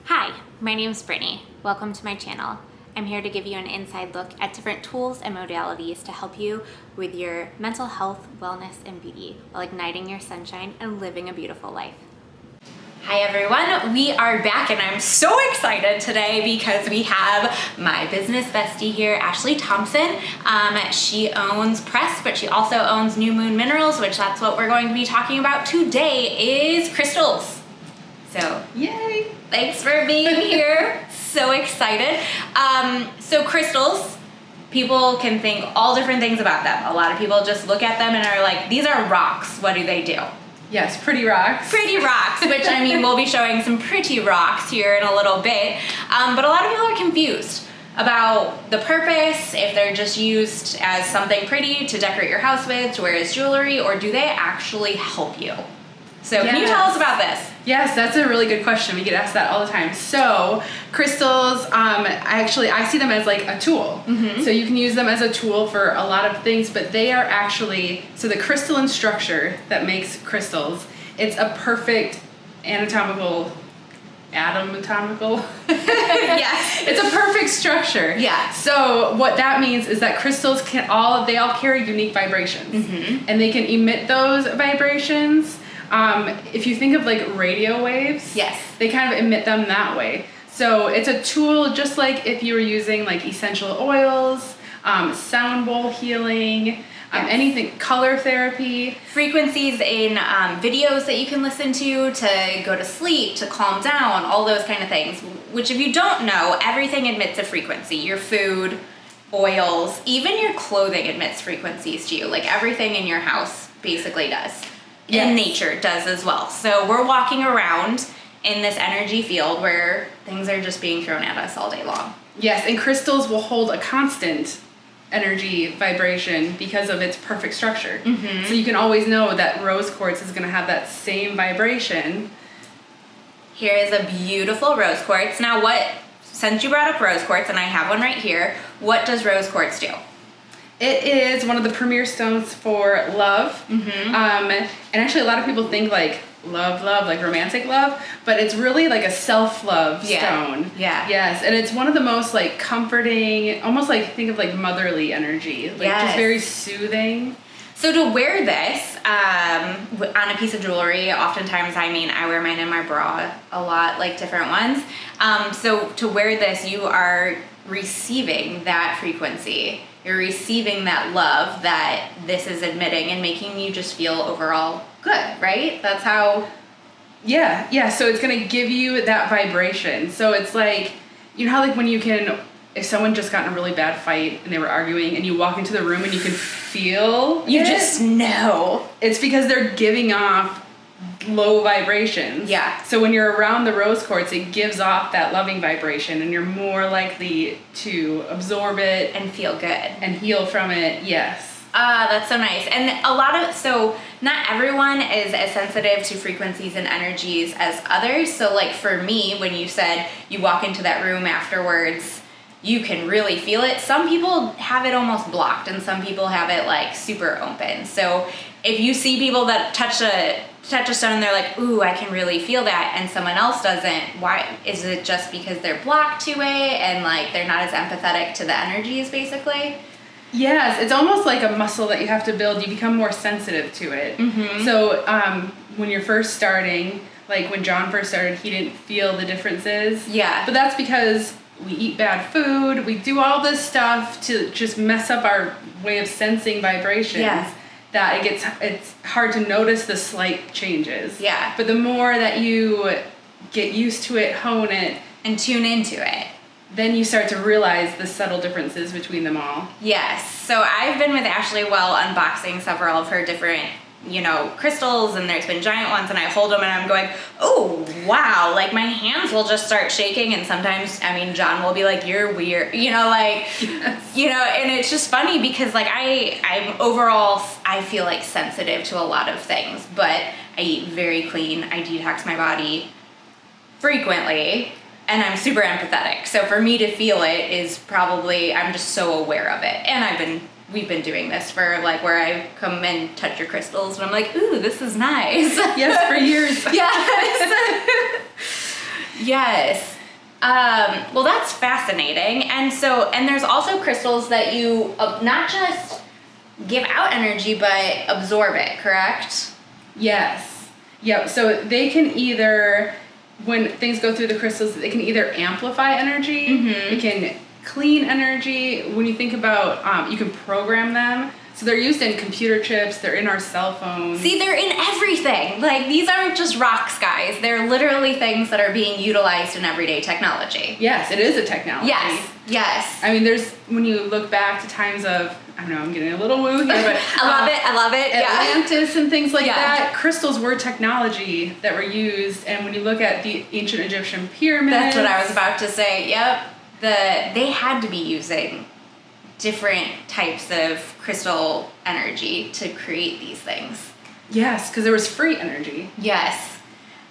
Hi, my name is Brittany. Welcome to my channel. I'm here to give you an inside look at different tools and modalities to help you with your mental health, wellness, and beauty while igniting your sunshine and living a beautiful life. Hi everyone, we are back and I'm so excited today because we have my business bestie here, Ashley Thompson. She owns Press, but she also owns New Moon Minerals, which that's what we're going to be talking about today is crystals. So, yay! Thanks for being here. So excited. So crystals, people can think all different things about them. A lot of people just look at them and are like, these are rocks. What do they do? Yes, pretty rocks. Pretty rocks, which I mean, we'll be showing some pretty rocks here in a little bit. But a lot of people are confused about the purpose, if they're just used as something pretty to decorate your house with, to wear as jewelry, or do they actually help you? So Can you tell us about this? Yes, that's a really good question. We get asked that all the time. So crystals, I see them as like a tool. Mm-hmm. So you can use them as a tool for a lot of things, but they are actually, so the crystalline structure that makes crystals, it's a perfect anatomical. Yes. It's a perfect structure. Yeah. So what that means is that crystals they all carry unique vibrations. Mm-hmm. And they can emit those vibrations. If you think of like radio waves, yes, they kind of emit them that way. So it's a tool just like if you were using like essential oils, sound bowl healing, anything, color therapy. Frequencies in videos that you can listen to go to sleep, to calm down, all those kind of things. Which if you don't know, everything emits a frequency. Your food, oils, even your clothing emits frequencies to you. Like everything in your house basically does. Yes. And nature does as well. So we're walking around in this energy field where things are just being thrown at us all day long. Yes, and crystals will hold a constant energy vibration because of its perfect structure. Mm-hmm. So you can always know that rose quartz is going to have that same vibration. Here is a beautiful rose quartz. Now since you brought up rose quartz, and I have one right here, what does rose quartz do? It is one of the premier stones for love. Mm-hmm. And actually a lot of people think like love, like romantic love, but it's really like a self-love stone. Yeah. Yes, and it's one of the most like comforting, almost like think of like motherly energy. Like just very soothing. So to wear this on a piece of jewelry, oftentimes, I wear mine in my bra a lot, like different ones. So to wear this, you are receiving that frequency. You're receiving that love that this is emitting and making you just feel overall good, right? That's how... Yeah. So it's going to give you that vibration. So it's like, you know how like when if someone just got in a really bad fight and they were arguing and you walk into the room and you can feel You just know. It's because they're giving off low vibrations. Yeah. So when you're around the rose quartz, it gives off that loving vibration and you're more likely to absorb it. And feel good. And heal from it, yes. That's so nice. And not everyone is as sensitive to frequencies and energies as others. So like for me, when you said you walk into that room afterwards, you can really feel it. Some people have it almost blocked and some people have it like super open. So if you see people that touch a stone and they're like, ooh, I can really feel that, and someone else doesn't, why? Is it just because they're blocked to it and like they're not as empathetic to the energies basically? Yes, it's almost like a muscle that you have to build. You become more sensitive to it. Mm-hmm. So when you're first starting, like when John first started, he didn't feel the differences. Yeah. But that's because we eat bad food, we do all this stuff to just mess up our way of sensing vibrations. Yeah. That it's hard to notice the slight changes. Yeah. But the more that you get used to it, hone it, and tune into it, then you start to realize the subtle differences between them all. Yes. So I've been with Ashley unboxing several of her different, crystals, and there's been giant ones, and I hold them and I'm going, oh, wow. Like my hands will just start shaking, and sometimes, John will be like, you're weird, yes. And it's just funny because like I'm overall, I feel like sensitive to a lot of things, but I eat very clean. I detox my body frequently. And I'm super empathetic. So for me to feel it is probably, I'm just so aware of it. And we've been doing this for like where I come and touch your crystals and I'm like, ooh, this is nice. Yes, for years. Yes. Yes. Well, that's fascinating. And there's also crystals that you not just give out energy, but absorb it, correct? Yes. Yep. So they can either, when things go through the crystals, they can either amplify energy, it can clean energy. When you think about, you can program them. So they're used in computer chips, they're in our cell phones. See, they're in everything. Like, these aren't just rocks, guys. They're literally things that are being utilized in everyday technology. Yes, it is a technology. Yes. I mean, when you look back to times of, I don't know, I'm getting a little woo here, but I love it. Atlantis and things like that, crystals were technology that were used. And when you look at the ancient Egyptian pyramids. That's what I was about to say. Yep. They had to be using different types of crystal energy to create these things. Yes, because there was free energy. Yes.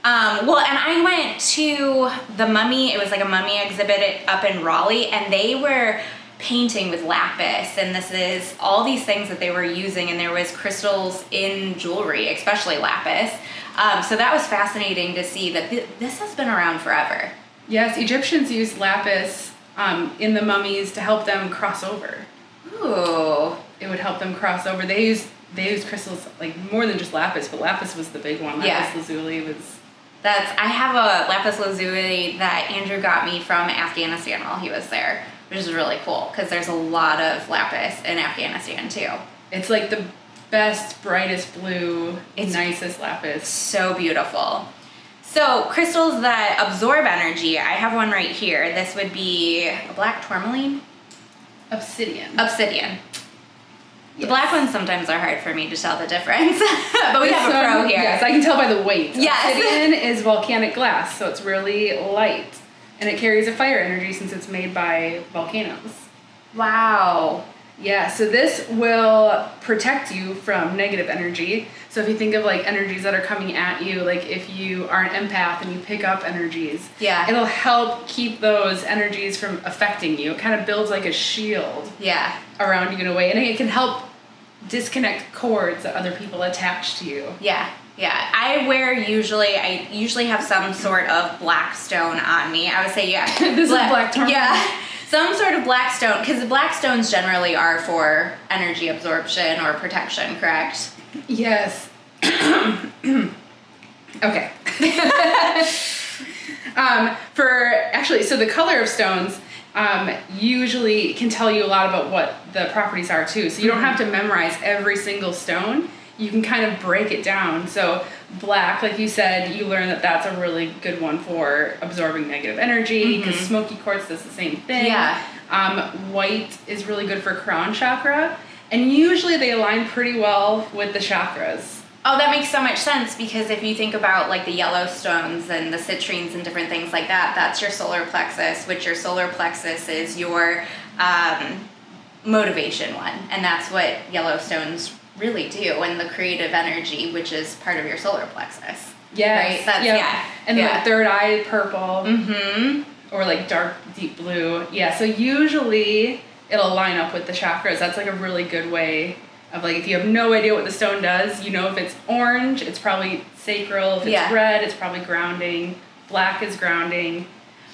Well, and I went to the Mummy. It was like a mummy exhibit up in Raleigh, and they were painting with lapis, and this is all these things that they were using, and there was crystals in jewelry, especially lapis. So that was fascinating to see that this has been around forever. Yes, Egyptians used lapis in the mummies to help them cross over. Ooh. It would help them cross over. They used crystals like more than just lapis, but lapis was the big one. Lapis lazuli was. I have a lapis lazuli that Andrew got me from Afghanistan while he was there, which is really cool because there's a lot of lapis in Afghanistan too. It's like the best, brightest blue, nicest lapis. So beautiful. So crystals that absorb energy, I have one right here. This would be a black tourmaline? Obsidian. Yes. The black ones sometimes are hard for me to tell the difference, but we have a pro here. Yes, I can tell by the weight. Yes. Obsidian is volcanic glass, so it's really light, and it carries a fire energy since it's made by volcanoes. Wow. Yeah, so this will protect you from negative energy. So if you think of like energies that are coming at you, like if you are an empath and you pick up energies, it'll help keep those energies from affecting you. It kind of builds like a shield around you in a way, and it can help disconnect cords that other people attach to you. Yeah. I usually have some sort of black stone on me. I would say, This is black tourmaline. Yeah. Some sort of black stone, because the black stones generally are for energy absorption or protection, correct? Yes. Okay. So the color of stones usually can tell you a lot about what the properties are too. So you don't have to memorize every single stone. You can kind of break it down. So black, like you said, you learn that that's a really good one for absorbing negative energy, because smoky quartz does the same thing. Yeah. White is really good for crown chakra, and usually they align pretty well with the chakras. Oh, that makes so much sense, because if you think about like the yellow stones and the citrines and different things like that, that's your solar plexus, which your solar plexus is your motivation one, and that's what yellow stones really do, and the creative energy, which is part of your solar plexus. Yes. Right? And the third eye purple. Or like dark deep blue. Yeah, so usually it'll line up with the chakras. That's like a really good way of, like, if you have no idea what the stone does, you know, if it's orange, it's probably sacral. If it's red, it's probably grounding. Black is grounding.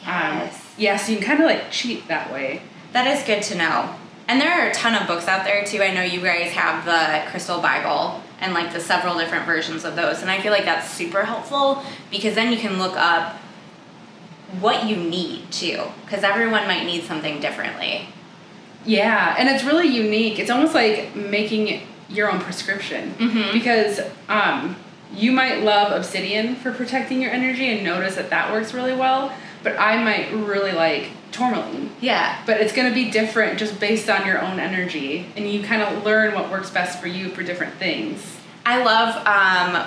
Yes. So you can kind of like cheat that way. That is good to know. And there are a ton of books out there too. I know you guys have the Crystal Bible and like the several different versions of those. And I feel like that's super helpful, because then you can look up what you need too, because everyone might need something differently. Yeah, and it's really unique. It's almost like making your own prescription, because you might love obsidian for protecting your energy and notice that works really well, but I might really like tourmaline. Yeah. But it's going to be different just based on your own energy, and you kind of learn what works best for you for different things. I love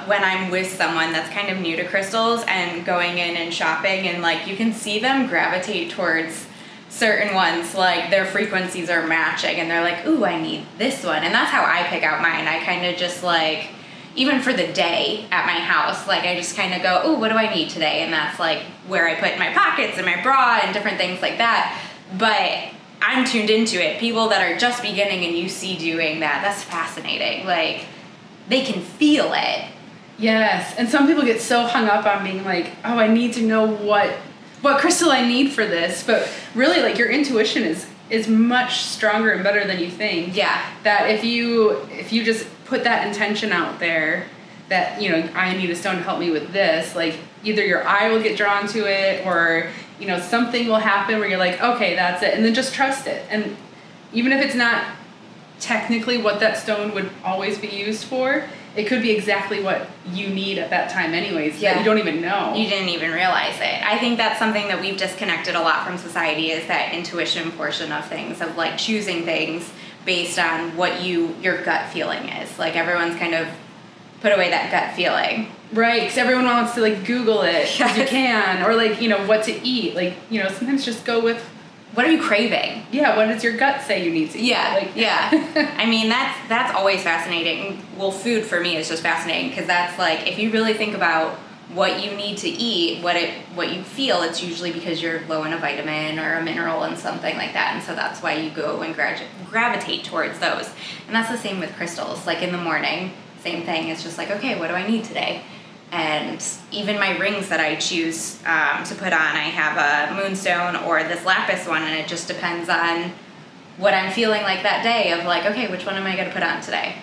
when I'm with someone that's kind of new to crystals and going in and shopping, and like you can see them gravitate towards certain ones, like their frequencies are matching and they're like, ooh, I need this one. And that's how I pick out mine. I kind of just like, even for the day at my house, like I just kind of go, ooh, what do I need today? And that's like where I put my pockets and my bra and different things like that. But I'm tuned into it. People that are just beginning and you see doing that's fascinating. Like, they can feel it. Yes, and some people get so hung up on being like, oh, I need to know what what crystal I need for this, but really, like, your intuition is much stronger and better than you think. Yeah. That if you just put that intention out there that, you know, I need a stone to help me with this, like, either your eye will get drawn to it, or, you know, something will happen where you're like, okay, that's it, and then just trust it. And even if it's not technically what that stone would always be used for, it could be exactly what you need at that time anyways, that you don't even know. You didn't even realize it. I think that's something that we've disconnected a lot from society, is that intuition portion of things, of like choosing things based on what your gut feeling is. Like, everyone's kind of put away that gut feeling. Right, because everyone wants to, like, Google it if you can, or, like, you know, what to eat. Like, you know, sometimes just go with, what are you craving? Yeah, what does your gut say you need to eat? Yeah, like, yeah. I mean, that's always fascinating. Well, food for me is just fascinating, because that's like, if you really think about what you need to eat, what you feel, it's usually because you're low in a vitamin or a mineral and something like that, and so that's why you go and gravitate towards those. And that's the same with crystals. Like, in the morning, same thing. It's just like, okay, what do I need today? And even my rings that I choose to put on, I have a moonstone or this lapis one, and it just depends on what I'm feeling like that day, of like, okay, which one am I going to put on today?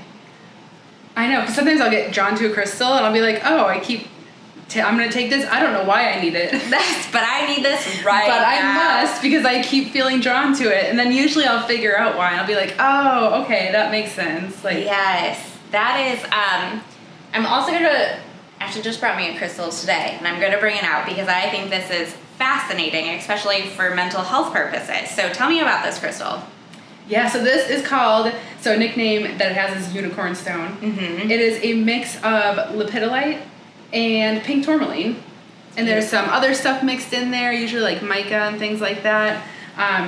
I know, because sometimes I'll get drawn to a crystal, and I'll be like, oh, I'm going to take this. I don't know why I need it. But I need this right But now. I must, because I keep feeling drawn to it. And then usually I'll figure out why, and I'll be like, oh, okay, that makes sense. Like, yes, that is, I'm also going to, Ashley just brought me a crystal today, and I'm going to bring it out because I think this is fascinating, especially for mental health purposes. So tell me about this crystal. yeah, so this is called, so a nickname that it has is unicorn stone. Mm-hmm. It is a mix of lepidolite and pink tourmaline. And there's some other stuff mixed in there, usually like mica and things like that.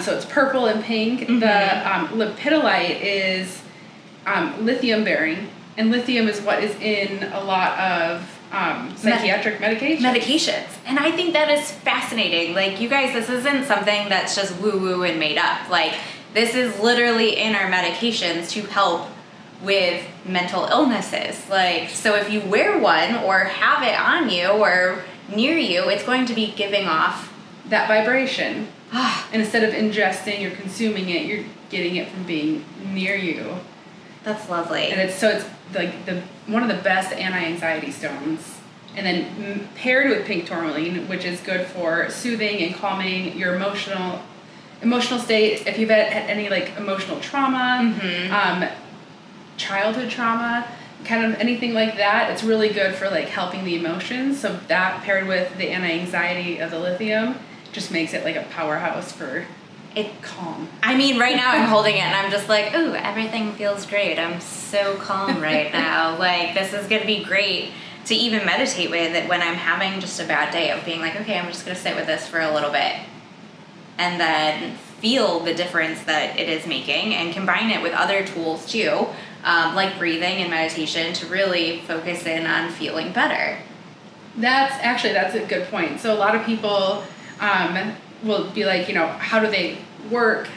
So it's purple and pink. Mm-hmm. The lepidolite is lithium bearing, and lithium is what is in a lot of psychiatric medications. And I think that is fascinating. Like, you guys, this isn't something that's just woo-woo and made up. Like, this is literally in our medications to help with mental illnesses. Like, so if you wear one or have it on you or near you, it's going to be giving off that vibration. And instead of ingesting or consuming it, you're getting it from being near you. That's lovely. And it's like one of the best anti-anxiety stones. And then paired with pink tourmaline, which is good for soothing and calming your emotional state. If you've had any like emotional trauma, childhood trauma, kind of anything like that, it's really good for like helping the emotions. So that paired with the anti-anxiety of the lithium just makes it like a powerhouse for it calm. I mean, right now I'm holding it and I'm just like, ooh, everything feels great. I'm so calm right now. Like, this is going to be great to even meditate with it when I'm having just a bad day, of being like, okay, I'm just going to sit with this for a little bit and then feel the difference that it is making, and combine it with other tools too, like breathing and meditation, to really focus in on feeling better. That's a good point. So a lot of people will be like, you know, how do they work?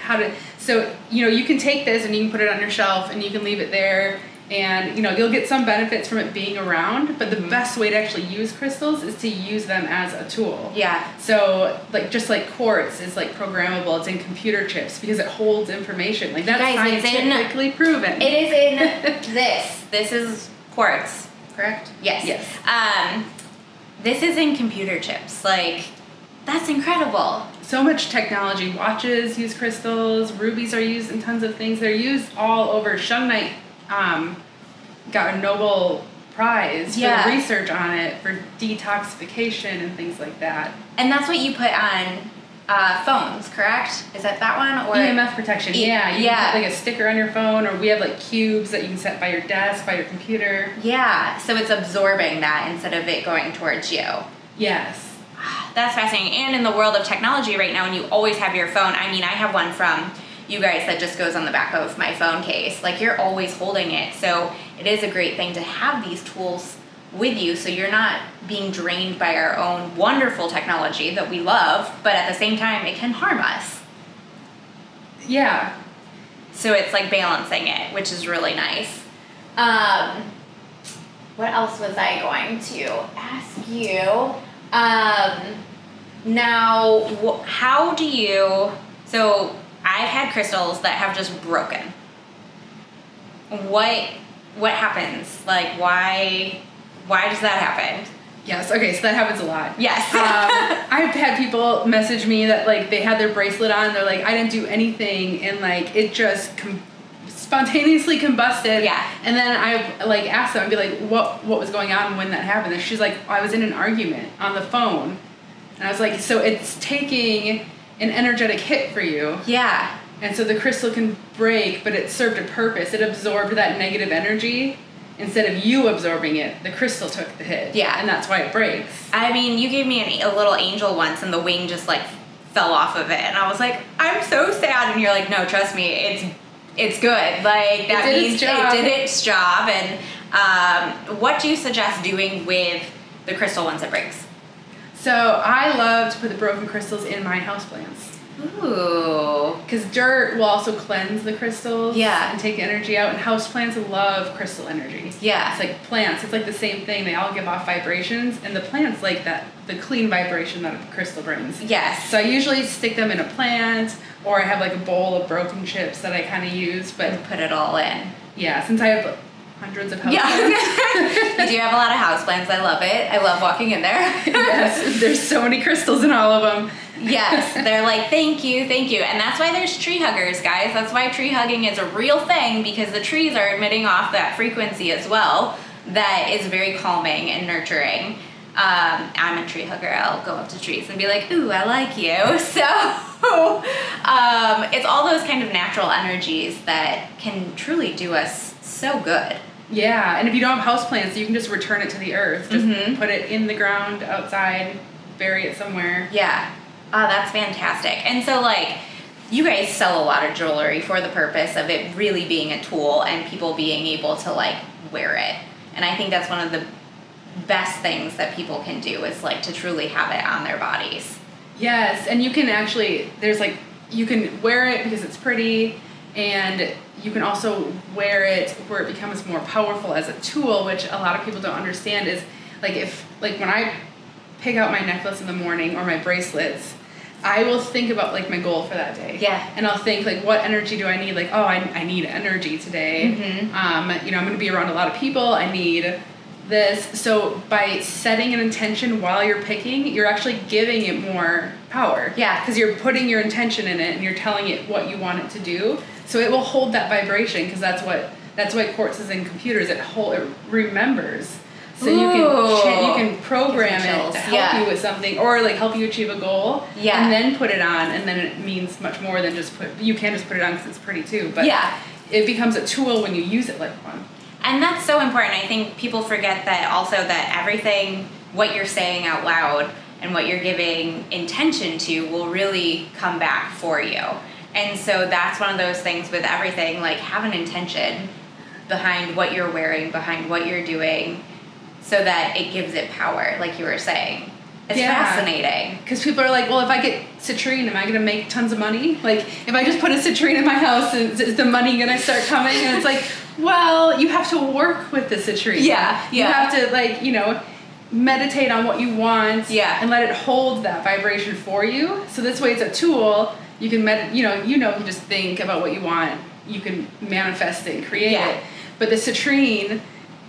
So, you know, you can take this and you can put it on your shelf and you can leave it there, and, you know, you'll get some benefits from it being around, but the best way to actually use crystals is to use them as a tool. Yeah. So, like, just like quartz is like programmable, it's in computer chips because it holds information. Like, that's scientifically proven. It is in this. This is quartz, correct? Yes. Yes. This is in computer chips. Like, that's incredible. So much technology. Watches use crystals. Rubies are used in tons of things. They're used all over. Shungite got a Nobel Prize for the research on it, for detoxification and things like that. And that's what you put on phones, correct? Is that one? Or EMF protection. You can put like a sticker on your phone, or we have like cubes that you can set by your desk, by your computer. Yeah, so it's absorbing that instead of it going towards you. Yes. That's fascinating. And in the world of technology right now, and you always have your phone. I mean, I have one from you guys that just goes on the back of my phone case. Like, you're always holding it. So it is a great thing to have these tools with you, so you're not being drained by our own wonderful technology that we love, but at the same time, it can harm us. Yeah. So it's like balancing it, which is really nice. What else was I going to ask you? Now, how do you, so I've had crystals that have just broken. What happens? Like, why does that happen? Yes. Okay. So that happens a lot. Yes. I've had people message me that like they had their bracelet on. They're like, I didn't do anything, and like it just spontaneously combusted. Yeah. And then I like asked them, I'd be like, what was going on when that happened? And she's like, I was in an argument on the phone, and I was like, so it's taking an energetic hit for you. Yeah. And so the crystal can break, but it served a purpose. It absorbed that negative energy. Instead of you absorbing it, the crystal took the hit. Yeah. And that's why it breaks. I mean, you gave me a little angel once and the wing just like fell off of it. And I was like, I'm so sad. And you're like, no, trust me, it's good. Like, that means it did its job. And what do you suggest doing with the crystal once it breaks? So I love to put the broken crystals in my houseplants. Ooh. Because dirt will also cleanse the crystals. Yeah. And take the energy out. And houseplants love crystal energy. Yeah. It's like plants. It's like the same thing. They all give off vibrations. And the plants like that, the clean vibration that a crystal brings. Yes. So I usually stick them in a plant, or I have like a bowl of broken chips that I kind of use. But put it all in. Yeah, since I have hundreds of houseplants. Yeah. You do have a lot of houseplants. I love it. I love walking in there. Yes. There's so many crystals in all of them. Yes, they're like, thank you. And that's why there's tree huggers, guys. That's why tree hugging is a real thing, because the trees are emitting off that frequency as well that is very calming and nurturing. I'm a tree hugger. I'll go up to trees and be like, ooh, I like you. So it's all those kind of natural energies that can truly do us so good. Yeah, and if you don't have houseplants, you can just return it to the earth. Just put it in the ground outside, bury it somewhere. Yeah. Oh, that's fantastic. And so, like, you guys sell a lot of jewelry for the purpose of it really being a tool and people being able to, like, wear it. And I think that's one of the best things that people can do is, like, to truly have it on their bodies. Yes, and you can actually, you can wear it because it's pretty, and you can also wear it where it becomes more powerful as a tool, which a lot of people don't understand is, like, when I pick out my necklace in the morning or my bracelets, I will think about like my goal for that day. Yeah. And I'll think like, what energy do I need? Like, oh, I need energy today. I'm going to be around a lot of people. I need this. So by setting an intention while you're picking, you're actually giving it more power. Yeah. Because you're putting your intention in it and you're telling it what you want it to do. So it will hold that vibration, because that's why quartz is in computers. It remembers. So you can program it to help you with something, or like help you achieve a goal, and then put it on, and then it means much more than you can't just put it on because it's pretty too, but it becomes a tool when you use it like one. And that's so important. I think people forget that also, that everything, what you're saying out loud and what you're giving intention to will really come back for you. And so that's one of those things with everything, like, have an intention behind what you're wearing, behind what you're doing, so that it gives it power, like you were saying. It's fascinating. Because people are like, well, if I get citrine, am I going to make tons of money? Like, if I just put a citrine in my house, is the money going to start coming? And it's like, well, you have to work with the citrine. Yeah. You have to, like, meditate on what you want. Yeah. And let it hold that vibration for you. So this way it's a tool. You can, you just think about what you want. You can manifest it and create it. But the citrine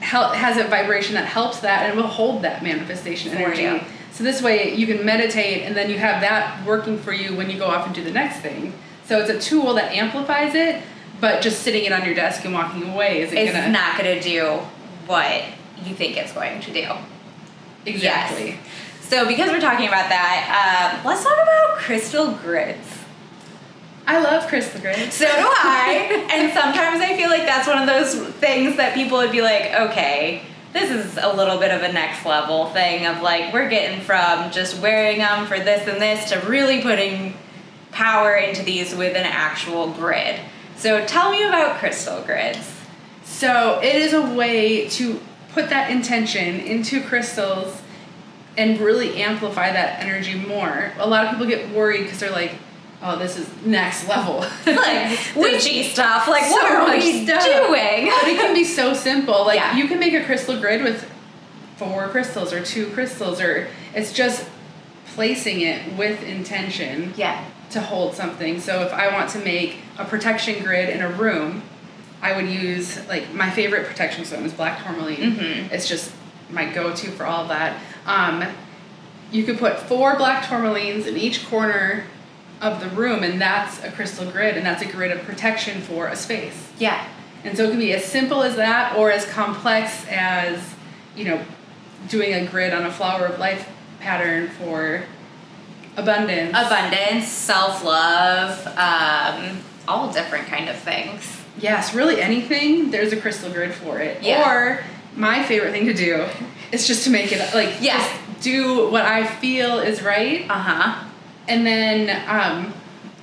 has a vibration that helps that, and it will hold that manifestation energy. So this way you can meditate, and then you have that working for you when you go off and do the next thing. So it's a tool that amplifies it, but just sitting it on your desk and walking away it's not going to do what you think it's going to do. Exactly. Yes. So because we're talking about that, let's talk about crystal grids. I love crystal grids. So do I. And sometimes I feel like that's one of those things that people would be like, okay, this is a little bit of a next level thing of like, we're getting from just wearing them for this and this to really putting power into these with an actual grid. So tell me about crystal grids. So it is a way to put that intention into crystals and really amplify that energy more. A lot of people get worried because they're like, oh, this is next level. Like, witchy stuff. Like, so what are we doing? But it can be so simple. Like, you can make a crystal grid with 4 crystals or 2 crystals, or it's just placing it with intention to hold something. So if I want to make a protection grid in a room, I would use, like, my favorite protection stone is black tourmaline. Mm-hmm. It's just my go-to for all of that. You could put 4 black tourmalines in each corner of the room, and that's a crystal grid, and that's a grid of protection for a space. Yeah. And so it can be as simple as that, or as complex as, you know, doing a grid on a flower of life pattern for abundance. Abundance, self-love, all different kind of things. Yes, really anything, there's a crystal grid for it. Yeah. Or my favorite thing to do is just to make it, like, just do what I feel is right. Uh-huh. And then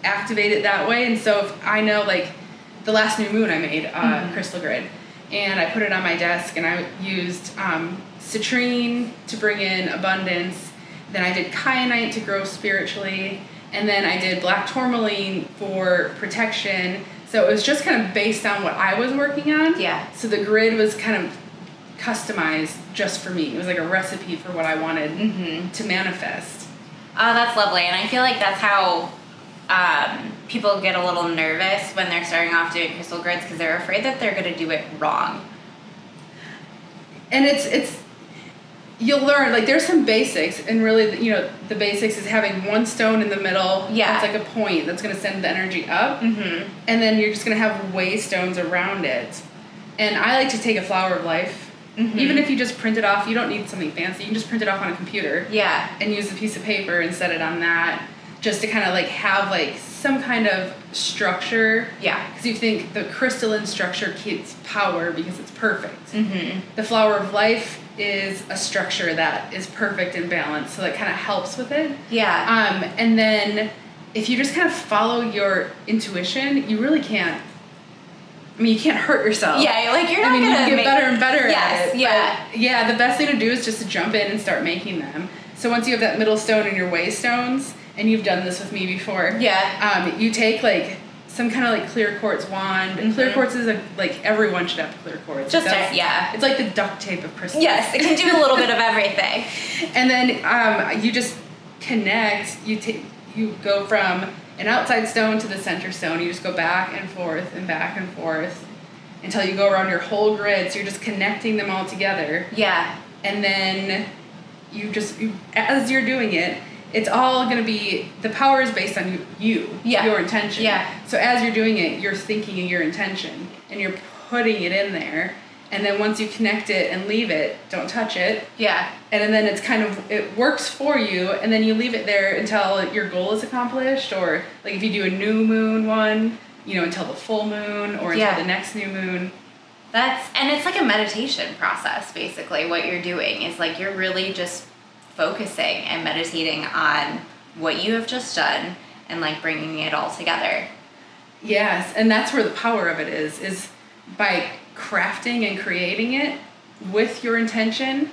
activate it that way. And so if I know, like, the last new moon I made a crystal grid, and I put it on my desk, and I used citrine to bring in abundance. Then I did kyanite to grow spiritually, and then I did black tourmaline for protection. So it was just kind of based on what I was working on. Yeah. So the grid was kind of customized just for me. It was like a recipe for what I wanted to manifest. Oh, that's lovely. And I feel like that's how people get a little nervous when they're starting off doing crystal grids, because they're afraid that they're going to do it wrong. And it's you'll learn, like, there's some basics, and really, you know, the basics is having one stone in the middle. Yeah. That's like a point that's going to send the energy up. Mm-hmm. And then you're just going to have way stones around it. And I like to take a flower of life. Mm-hmm. Even if you just print it off, you don't need something fancy. You can just print it off on a computer. Yeah. And use a piece of paper and set it on that, just to kind of, like, have, like, some kind of structure. Yeah. Because you think the crystalline structure keeps power because it's perfect. Mm-hmm. The flower of life is a structure that is perfect and balanced, so that kind of helps with it. Yeah. And then if you just kind of follow your intuition, you really can't. I mean, you can't hurt yourself. Yeah, like, you're not gonna you get better and better at it. Yeah. But yeah, the best thing to do is just to jump in and start making them. So once you have that middle stone in your way stones, and you've done this with me before. Yeah. You take, like, some kind of, like, clear quartz wand. And clear quartz is, like, everyone should have clear quartz. Just yeah. It's like the duct tape of crystals. Yes, it can do a little bit of everything. And then you just connect. You go from an outside stone to the center stone. You just go back and forth until you go around your whole grid. So you're just connecting them all together. Yeah. And then as you're doing it, it's all going to be, the power is based on your intention. Yeah. So as you're doing it, you're thinking of your intention, and you're putting it in there. And then once you connect it and leave it, don't touch it. Yeah. And then it's kind of, it works for you, and then you leave it there until your goal is accomplished, or, like, if you do a new moon one, you know, until the full moon, or until the next new moon. And it's like a meditation process, basically. What you're doing is, like, you're really just focusing and meditating on what you have just done, and, like, bringing it all together. Yes, and that's where the power of it is by crafting and creating it with your intention.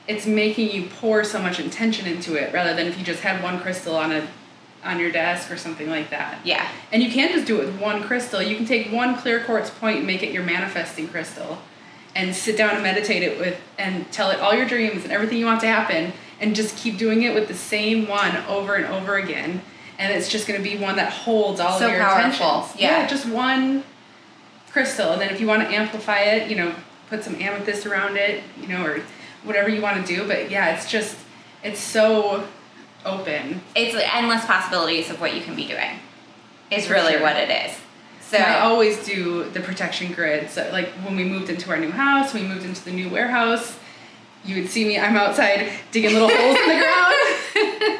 It's making you pour so much intention into it, rather than if you just had one crystal on your desk or something like that. Yeah. And you can't just do it with one crystal. You can take one clear quartz point and make it your manifesting crystal, and sit down and meditate it with, and tell it all your dreams and everything you want to happen, and just keep doing it with the same one over and over again. And it's just going to be one that holds all of your intentions. Yeah, just one crystal. And then if you want to amplify it, you know, put some amethyst around it, you know, or whatever you want to do. But yeah, it's so open. It's endless possibilities of what you can be doing, is really what it is. So I always do the protection grid. So, like, when we moved into our new house, we moved into the new warehouse, you would see me, I'm outside digging little holes in the ground.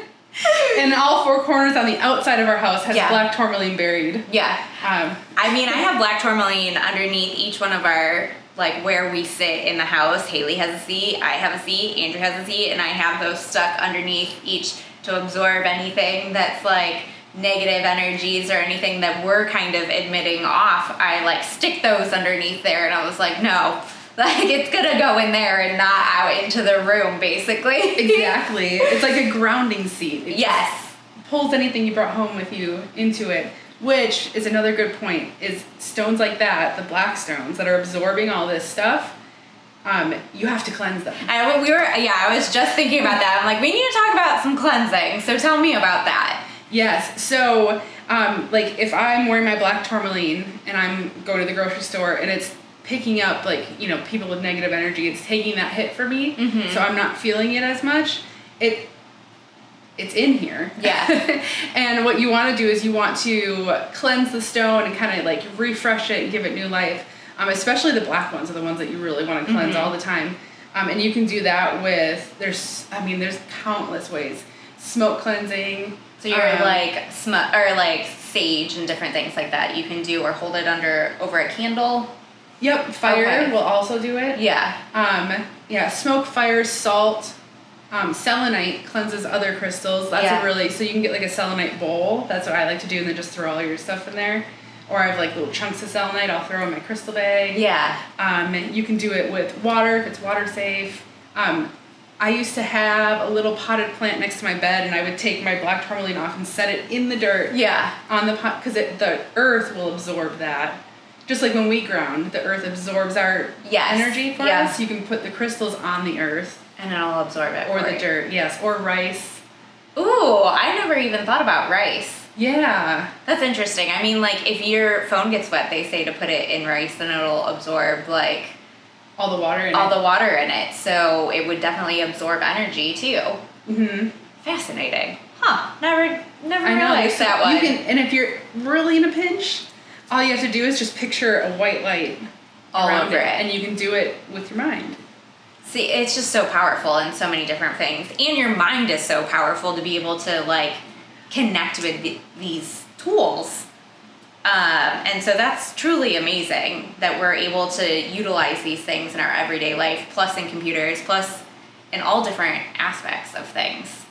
And all 4 corners on the outside of our house has black tourmaline buried. Yeah. I mean, I have black tourmaline underneath each one of our, like, where we sit in the house. Haley has a seat, I have a seat, Andrew has a seat, and I have those stuck underneath each to absorb anything that's, like, negative energies or anything that we're kind of emitting off. I, like, stick those underneath there, and I was like, no. Like, it's gonna go in there and not out into the room, basically. Exactly. It's like a grounding seat. It yes. Pulls anything you brought home with you into it, which is another good point, is stones like that, the black stones that are absorbing all this stuff, you have to cleanse them. I was just thinking about that. I'm like, we need to talk about some cleansing. So tell me about that. Yes. So, like if I'm wearing my black tourmaline and I'm going to the grocery store and it's picking up like, people with negative energy, it's taking that hit for me. So I'm not feeling it as much. It's in here. Yeah. And what you want to do is you want to cleanse the stone and kind of like refresh it and give it new life. Especially the black ones are the ones that you really want to cleanse all the time. And you can do that with, there's countless ways. Smoke cleansing. So you're like sage and different things like that you can do, or hold it over a candle. Yep. Fire will also do it. Yeah. Smoke, fire, salt. Selenite cleanses other crystals. That's so you can get like a selenite bowl. That's what I like to do, and then just throw all your stuff in there. Or I have like little chunks of selenite I'll throw in my crystal bag. Yeah. You can do it with water if it's water safe. I used to have a little potted plant next to my bed, and I would take my black tourmaline off and set it in the dirt. Yeah. On the pot, because the earth will absorb that. Just like when we ground, the earth absorbs our energy for us. You can put the crystals on the earth. And it'll absorb it. Or the dirt, yes. Or rice. Ooh, I never even thought about rice. Yeah. That's interesting. I mean, like, if your phone gets wet, they say to put it in rice and it'll absorb, like... all the water in it. So it would definitely absorb energy, too. Mm-hmm. Fascinating. Huh. Never realized that one. And if you're really in a pinch, all you have to do is just picture a white light all over it. And you can do it with your mind. See, it's just so powerful in so many different things. And your mind is so powerful to be able to, like, connect with these tools. And so that's truly amazing that we're able to utilize these things in our everyday life, plus in computers, plus in all different aspects of things.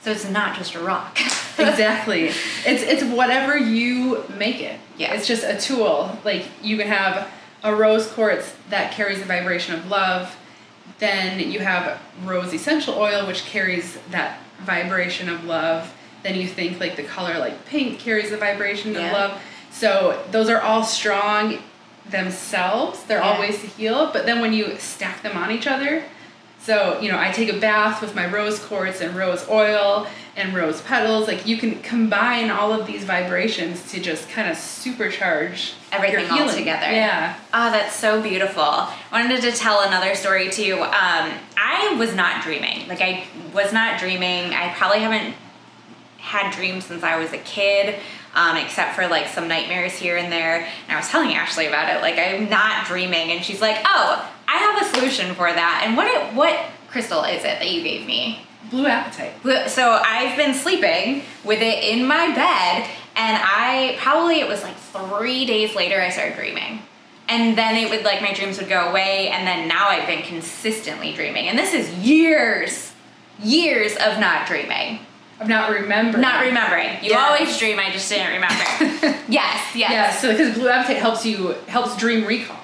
So it's not just a rock. Exactly. It's whatever you make it. Yeah. It's just a tool. Like, you can have a rose quartz that carries the vibration of love. Then you have rose essential oil, which carries that vibration of love. Then you think like the color like pink carries the vibration of love. So those are all strong themselves. They're all ways to heal. But then when you stack them on each other, so, I take a bath with my rose quartz and rose oil and rose petals. Like, you can combine all of these vibrations to just kind of supercharge everything all together. Yeah. Oh, that's so beautiful. I wanted to tell another story too. I was not dreaming. Like, I was not dreaming. I probably haven't had dreams since I was a kid, except for like some nightmares here and there. And I was telling Ashley about it. Like, I'm not dreaming. And she's like, oh, I have a solution for that. And what crystal is it that you gave me? Blue apatite. So I've been sleeping with it in my bed, and it was like 3 days later I started dreaming. And then it would, like, my dreams would go away, and then now I've been consistently dreaming. And this is years of not dreaming. Of not remembering. Not remembering. You always dream, I just didn't remember. Yes. Yeah, so because blue apatite helps dream recall.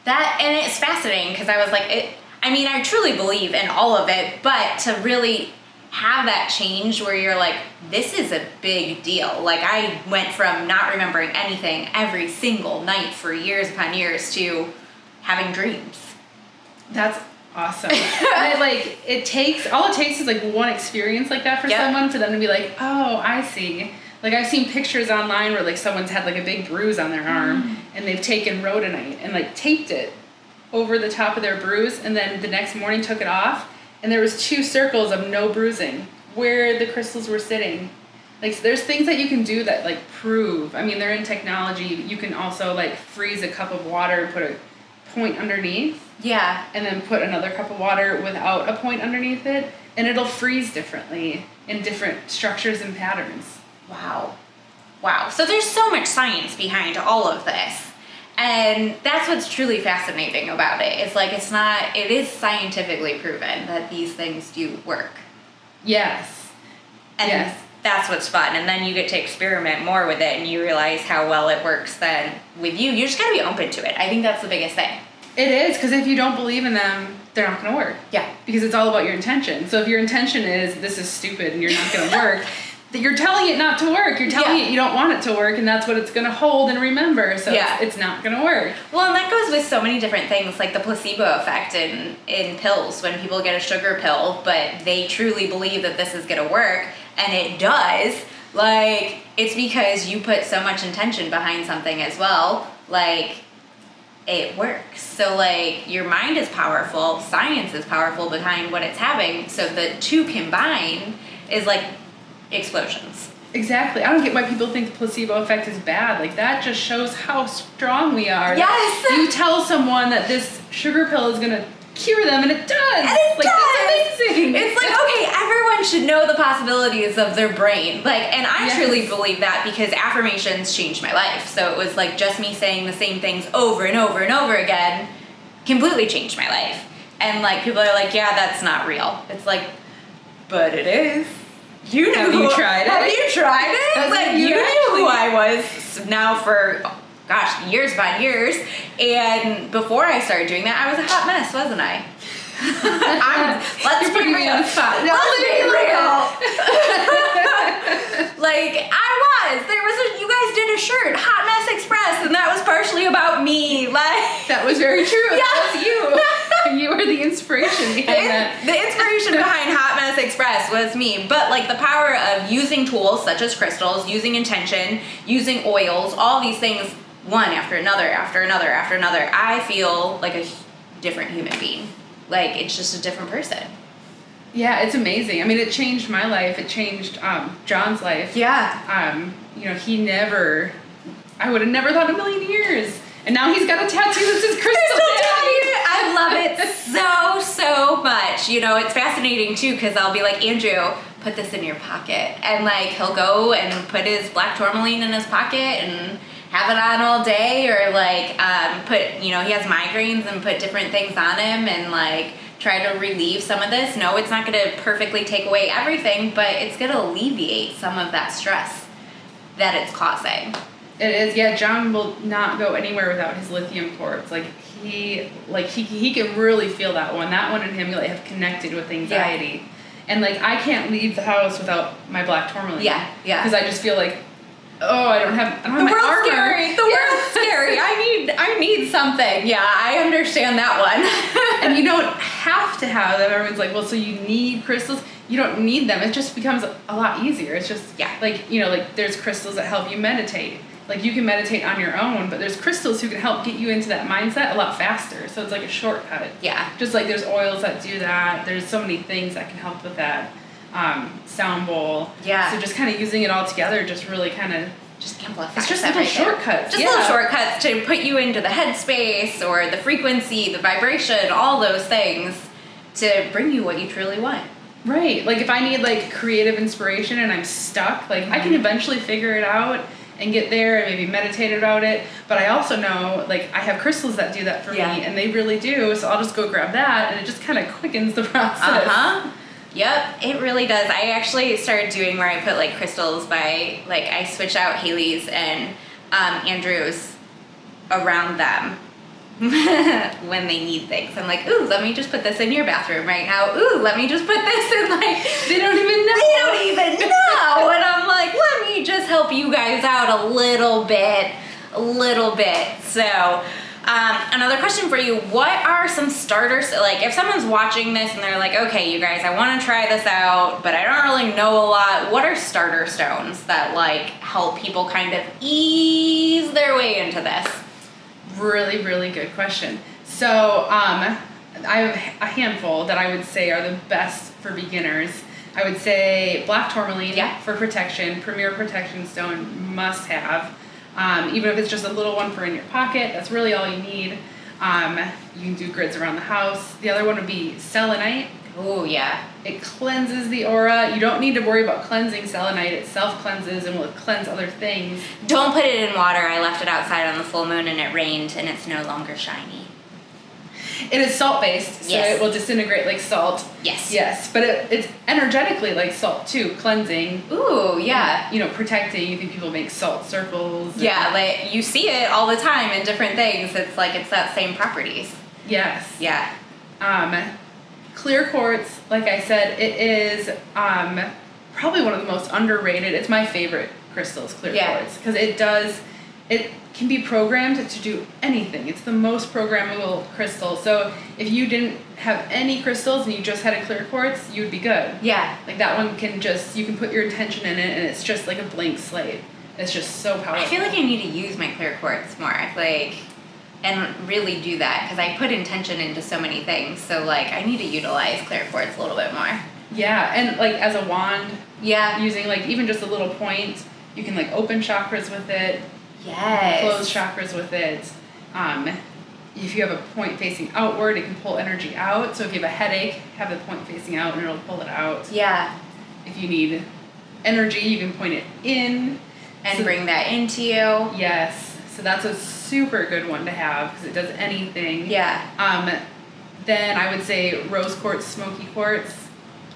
And it's fascinating because I was like, I truly believe in all of it, but to really have that change where you're like, this is a big deal. Like, I went from not remembering anything every single night for years upon years to having dreams. That's awesome. And all it takes is like one experience like that for someone for them to be like, oh, I see. Like, I've seen pictures online where, like, someone's had, like, a big bruise on their arm, and they've taken rhodonite and, like, taped it over the top of their bruise, and then the next morning took it off, and there was 2 circles of no bruising where the crystals were sitting. Like, so there's things that you can do that, like, prove. They're in technology. You can also, like, freeze a cup of water and put a point underneath. Yeah. And then put another cup of water without a point underneath it, and it'll freeze differently in different structures and patterns. Wow. So there's so much science behind all of this. And that's what's truly fascinating about it. It's like, it is scientifically proven that these things do work. Yes. And that's what's fun. And then you get to experiment more with it, and you realize how well it works then with you. You just gotta be open to it. I think that's the biggest thing. It is, because if you don't believe in them, they're not gonna work. Yeah. Because it's all about your intention. So if your intention is, this is stupid and you're not gonna work, you're telling it not to work. You're telling it you don't want it to work, and that's what it's going to hold and remember. So it's not going to work. Well, and that goes with so many different things, like the placebo effect in pills. When people get a sugar pill, but they truly believe that this is going to work, and it does. Like, it's because you put so much intention behind something as well. Like, it works. So, like, your mind is powerful. Science is powerful behind what it's having. So the two combined is like explosions. Exactly. I don't get why people think the placebo effect is bad. Like, that just shows how strong we are. Yes! You tell someone that this sugar pill is going to cure them, and it does. And it does! That's amazing. It's like, okay, everyone should know the possibilities of their brain. Like, and I truly believe that because affirmations changed my life. So it was like just me saying the same things over and over and over again completely changed my life. And like, people are like, yeah, that's not real. It's like, but it is. Have you tried it? Have you tried it? That's like, you knew who I was now for, years upon years. And before I started doing that, I was a hot mess, wasn't I? Let's be real. Let's be real. Like, I was. You guys did a shirt, Hot Mess Express, and that was partially about me. Like, that was very true. Yeah. That was you. You were the inspiration behind that. The inspiration behind Hot Mess Express was me. But like the power of using tools such as crystals, using intention, using oils, all these things, one after another, after another, after another, I feel like a different human being. Like, it's just a different person. Yeah, it's amazing. I mean, it changed my life. It changed John's life. Yeah. I would have never thought in a million years. And now he's got a tattoo that says Crystal Daddy. I love it so much. You know, it's fascinating too, because I'll be like, Andrew, put this in your pocket. And like, he'll go and put his black tourmaline in his pocket and have it on all day, or like he has migraines and put different things on him and like try to relieve some of this. No, it's not going to perfectly take away everything, but it's going to alleviate some of that stress that it's causing. It is, yeah. John will not go anywhere without his lithium quartz. He can really feel that one. That one and him like have connected with anxiety, and like I can't leave the house without my black tourmaline. Yeah. Because I just feel like, I don't have my armor. Scary. The world's scary. I need something. Yeah, I understand that one. And you don't have to have them. Everyone's like, well, so you need crystals. You don't need them. It just becomes a lot easier. It's just like there's crystals that help you meditate. Like, you can meditate on your own, but there's crystals who can help get you into that mindset a lot faster. So it's like a shortcut. Yeah. Just like there's oils that do that. There's so many things that can help with that. Sound bowl. Yeah. So just kind of using it all together just really kind of just amplifies. It's just little shortcuts. Just little shortcuts to put you into the headspace or the frequency, the vibration, all those things to bring you what you truly want. Right. Like, if I need like creative inspiration and I'm stuck, like I can eventually figure it out and get there and maybe meditate about it. But I also know, like, I have crystals that do that for me, and they really do. So I'll just go grab that, and it just kind of quickens the process. Yep, it really does. I actually started doing where I put like crystals by, like, I switch out Haley's and Andrew's around them when they need things. I'm like, ooh, let me just put this in your bathroom right now. Ooh, let me just put this in, like, they don't even know. They don't even know. And I'm like, let me just help you guys out a little bit. So, another question for you. What are some starters, like, if someone's watching this and they're like, okay, you guys, I want to try this out, but I don't really know a lot. What are starter stones that, like, help people kind of ease their way into this? Really, really good question. So, I have a handful that I would say are the best for beginners. I would say black tourmaline for protection, premier protection stone, must have. Even if it's just a little one for in your pocket, that's really all you need. You can do grids around the house. The other one would be selenite. Oh, yeah. It cleanses the aura. You don't need to worry about cleansing selenite. It self-cleanses and will cleanse other things. Don't put it in water. I left it outside on the full moon and it rained and it's no longer shiny. It is salt-based, so it will disintegrate like salt. Yes, but it's energetically like salt too, cleansing. Ooh, yeah. You know, protecting. You think people make salt circles. Yeah, like you see it all the time in different things. It's like it's that same properties. Yes. Yeah. Clear quartz, like I said, it is probably one of the most underrated. It's my favorite crystals, clear quartz, because it can be programmed to do anything. It's the most programmable crystal. So if you didn't have any crystals and you just had a clear quartz, you would be good. Yeah. Like that one can just, you can put your intention in it and it's just like a blank slate. It's just so powerful. I feel like I need to use my clear quartz more. And really do that because I put intention into so many things. So like I need to utilize clear quartz a little bit more. Yeah, and like as a wand. Yeah. Using like even just a little point, you can like open chakras with it. Yes. Close chakras with it. If you have a point facing outward, it can pull energy out. So if you have a headache, have the point facing out and it'll pull it out. Yeah. If you need energy, you can point it in. And bring that into you. Yes. So that's a super good one to have because it does anything. Yeah. Then I would say rose quartz, smoky quartz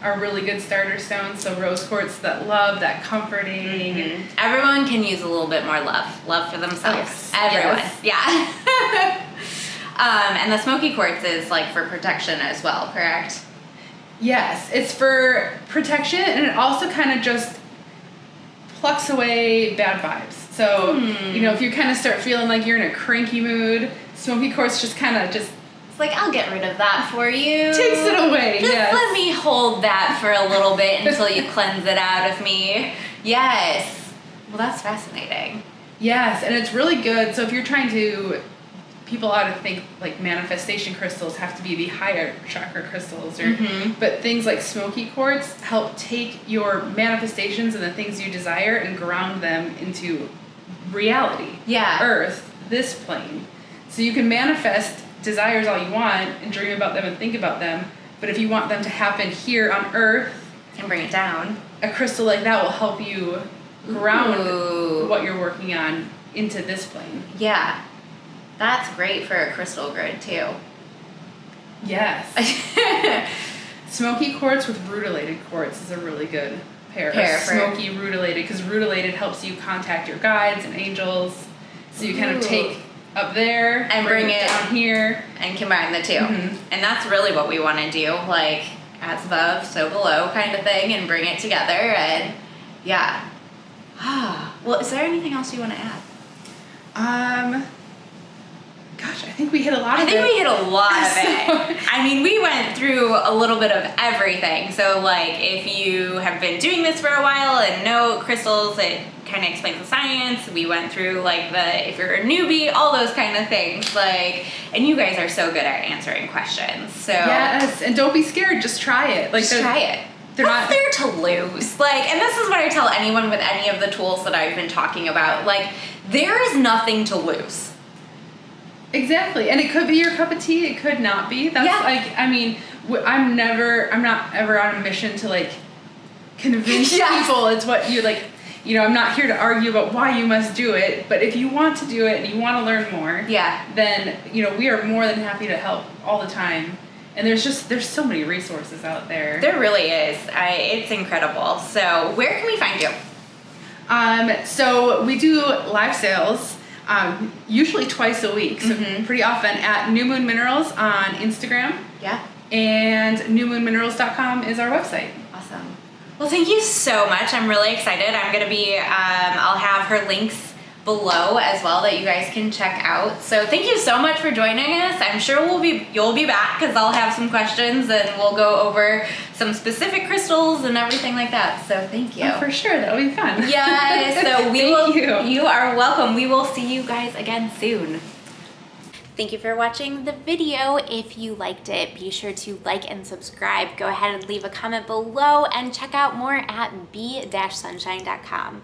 are really good starter stones. So rose quartz, that love, that comforting. Mm-hmm. Everyone can use a little bit more love for themselves. Yes. Everyone. Yes. Yeah. And the smoky quartz is like for protection as well, correct? Yes, it's for protection, and it also kind of just plucks away bad vibes. So, if you kind of start feeling like you're in a cranky mood, smoky quartz just kind of just... It's like, I'll get rid of that for you. Takes it away, Just yes. let me hold that for a little bit until you cleanse it out of me. Yes. Well, that's fascinating. Yes, and it's really good. So if you're trying to... People ought to think like manifestation crystals have to be the higher chakra crystals, but things like smoky quartz help take your manifestations and the things you desire and ground them into reality. Yeah. Earth, this plane. So you can manifest desires all you want and dream about them and think about them, but if you want them to happen here on Earth and bring it down, a crystal like that will help you ground what you're working on into this plane. Yeah. That's great for a crystal grid, too. Yes. Smoky quartz with rutilated quartz is a really good pair smoky rutilated, because rutilated helps you contact your guides and angels. So you kind of take up there and bring it down here. And combine the two. And that's really what we want to do, like as above, so below kind of thing, and bring it together. And yeah. Well, is there anything else you want to add? Gosh, I think we hit a lot of it. I think we hit a lot of it. I mean, we went through a little bit of everything. So, like, if you have been doing this for a while and know crystals, it kind of explains the science. We went through, like, if you're a newbie, all those kind of things. Like, and you guys are so good at answering questions. So yes, and don't be scared. Just try it. Like, just try it. What's there to lose? Like, and this is what I tell anyone with any of the tools that I've been talking about. Like, there is nothing to lose. Exactly, and it could be your cup of tea. It could not be. That's like, I mean, I'm not ever on a mission to like convince people it's what you like. I'm not here to argue about why you must do it. But if you want to do it and you want to learn more, then we are more than happy to help all the time. And there's so many resources out there. There really is. It's incredible. So where can we find you? So we do live sales. Usually twice a week, so pretty often at New Moon Minerals on Instagram. Yeah. And newmoonminerals.com is our website. Awesome. Well, thank you so much. I'm really excited. I'm going to be, I'll have her links below as well that you guys can check out. So thank you so much for joining us. I'm sure you'll be back because I'll have some questions and we'll go over some specific crystals and everything like that. So thank you. Oh, for sure. That'll be fun. Yes. So you are welcome. We will see you guys again soon. Thank you for watching the video. If you liked it, be sure to like and subscribe. Go ahead and leave a comment below and check out more at be-sunshine.com.